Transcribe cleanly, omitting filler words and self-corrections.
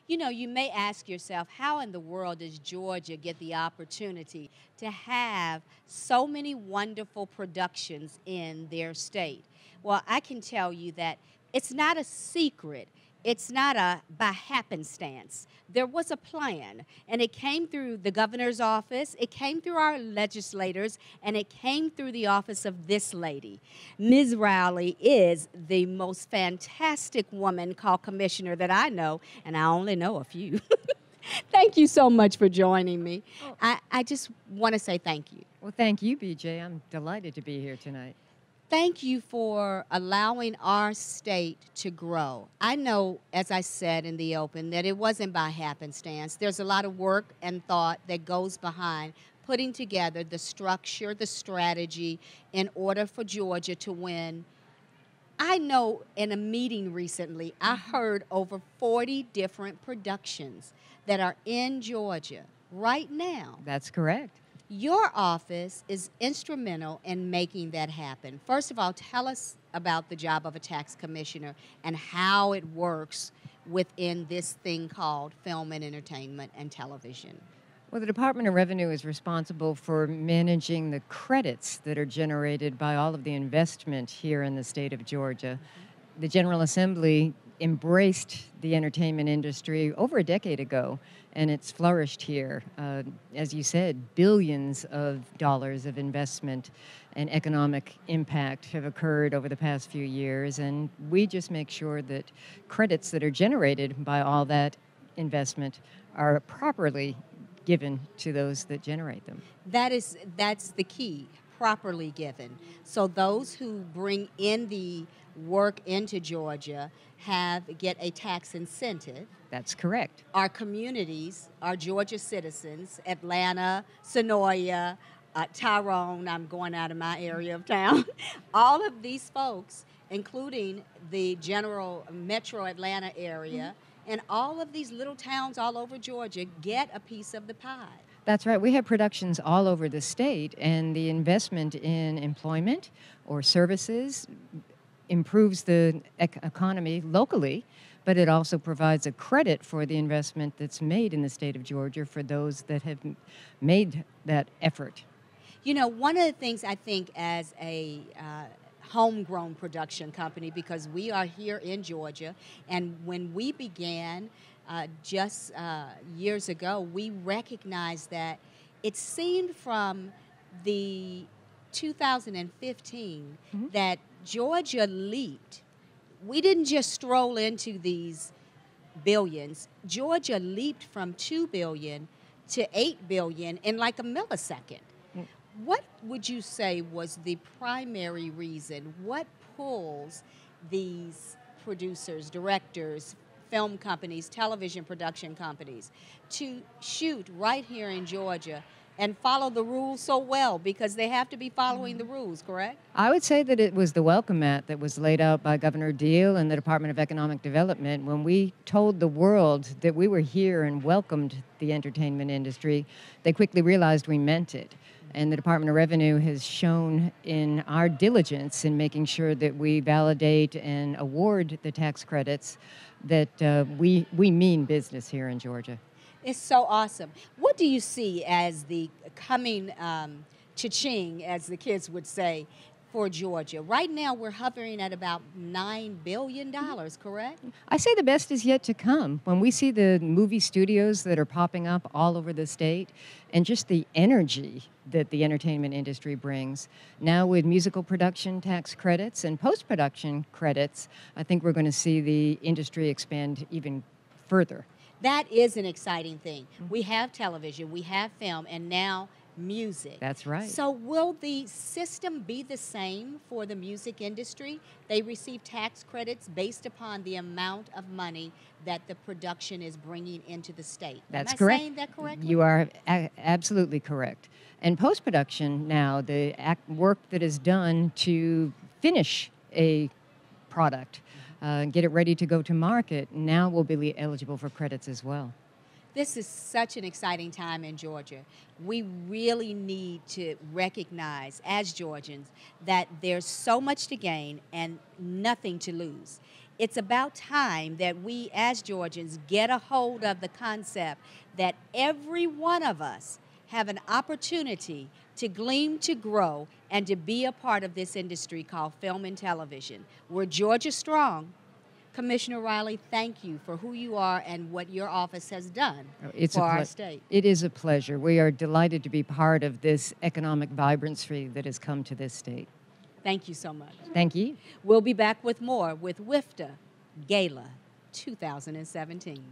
You know, you may ask yourself, how in the world does Georgia get the opportunity to have so many wonderful productions in their state? Well, I can tell you that it's not a secret. It's not a by happenstance. There was a plan, and it came through the governor's office, it came through our legislators, and it came through the office of this lady. Ms. Rowley is the most fantastic woman called commissioner that I know, and I only know a few. Thank you so much for joining me. Oh, I just want to say thank you. well, thank you, BJ. I'm delighted to be here tonight. Thank you for allowing our state to grow. I know, as I said in the open, that it wasn't by happenstance. There's a lot of work and thought that goes behind putting together the structure, the strategy in order for Georgia to win. I know in a meeting recently, I heard over 40 different productions that are in Georgia right now. That's correct. Your office is instrumental in making that happen. First of all, tell us about the job of a tax commissioner and how it works within this thing called film and entertainment and television. Well, the Department of Revenue is responsible for managing the credits that are generated by all of the investment here in the state of Georgia. The General Assembly embraced the entertainment industry over a decade ago, and it's flourished here. As you said, billions of dollars of investment and economic impact have occurred over the past few years, and we just make sure that credits that are generated by all that investment are properly given to those that generate them. That's the key, properly given. So those who bring in the work into Georgia get a tax incentive. That's correct. Our communities, our Georgia citizens, Atlanta, Sonoya, Tyrone, I'm going out of my area of town, all of these folks, including the general metro Atlanta area, and all of these little towns all over Georgia get a piece of the pie. That's right. We have productions all over the state, and the investment in employment or services improves the economy locally, but it also provides a credit for the investment that's made in the state of Georgia for those that have made that effort. You know, one of the things I think as a homegrown production company, because we are here in Georgia, and when we began just years ago, we recognized that it seemed from the 2015 that Georgia leaped. We didn't just stroll into these billions. Georgia leaped from 2 billion to 8 billion in like a millisecond. What would you say was the primary reason? What pulls these producers, directors, film companies, television production companies to shoot right here in Georgia and follow the rules so well, because they have to be following the rules, correct? I would say that it was the welcome mat that was laid out by Governor Deal and the Department of Economic Development when we told the world that we were here and welcomed the entertainment industry. They quickly realized we meant it. And the Department of Revenue has shown in our diligence in making sure that we validate and award the tax credits that we mean business here in Georgia. It's so awesome. What do you see as the coming cha-ching, as the kids would say, for Georgia? Right now, we're hovering at about $9 billion, correct? I say the best is yet to come. When we see the movie studios that are popping up all over the state and just the energy that the entertainment industry brings, now with musical production tax credits and post-production credits, I think we're going to see the industry expand even further. That is an exciting thing. We have television, we have film, and now music. That's right. So will the system be the same for the music industry? They receive tax credits based upon the amount of money that the production is bringing into the state. That's Am I correct. saying that correctly? You are absolutely correct. And post-production now, the work that is done to finish a product, get it ready to go to market, now will be eligible for credits as well. This is such an exciting time in Georgia. We really need to recognize, as Georgians, that there's so much to gain and nothing to lose. it's about time that we as Georgians get a hold of the concept that every one of us have an opportunity to glean, to grow, and to be a part of this industry called film and television. We're Georgia strong. Commissioner Riley, thank you for who you are and what your office has done for our state. It is a pleasure. We are delighted to be part of this economic vibrancy that has come to this state. Thank you so much. Thank you. We'll be back with more with WIFTA Gala 2017.